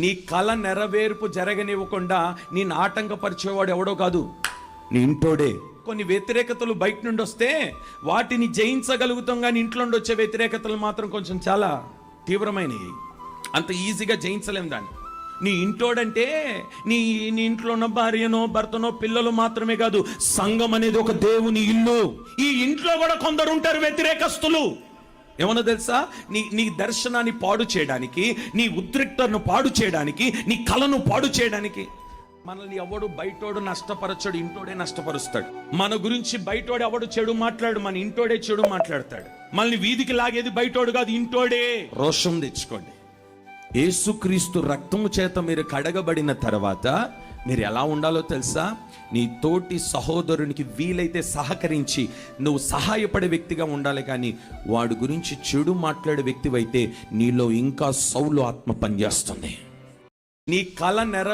నీ కళ నెరవేర్పు జరగనివ్వకుండా నేను ఆటంకపరిచేవాడు ఎవడో కాదు, నీ ఇంటోడే. కొన్ని వ్యతిరేకతలు బయట నుండి వస్తే వాటిని జయించగలుగుతాం, కానీ ఇంట్లో నుండి వచ్చే వ్యతిరేకతలు మాత్రం కొంచెం చాలా తీవ్రమైనవి. అంత ఈజీగా జయించలేం దాన్ని. నీ ఇంటోడంటే నీ నీ ఇంట్లో ఉన్న భార్యనో భర్తనో పిల్లలు మాత్రమే కాదు, సంఘం అనేది ఒక దేవుని ఇల్లు. ఈ ఇంట్లో కూడా కొందరు ఉంటారు వ్యతిరేకస్తులు. ఏమన్నా తెలుసా, నీ దర్శనాన్ని పాడు చేయడానికి, నీ ఉద్రిక్తను పాడు చేయడానికి, నీ కళను పాడు చేయడానికి. మనల్ని ఎవడు బయటోడు నష్టపరచడు, ఇంటోడే నష్టపరుస్తాడు. మన గురించి బయటోడు ఎవడు చెడు మాట్లాడు, మన ఇంటోడే చెడు మాట్లాడతాడు. మనల్ని వీధికి లాగేది బయటోడు కాదు, ఇంటోడే. రోషం తెచ్చుకోండి. యేసుక్రీస్తు రక్తము చేత మీరు కడగబడిన తర్వాత మీరు ఎలా ఉండాలో తెలుసా? నీ తోటి సహోదరునికి వీలైతే సహకరించి నువ్వు సహాయపడే వ్యక్తిగా ఉండాలి, కానీ వాడి గురించి చెడు మాట్లాడే వ్యక్తివైతే నీలో ఇంకా సౌలు ఆత్మ పనిచేస్తుంది. నీ కళ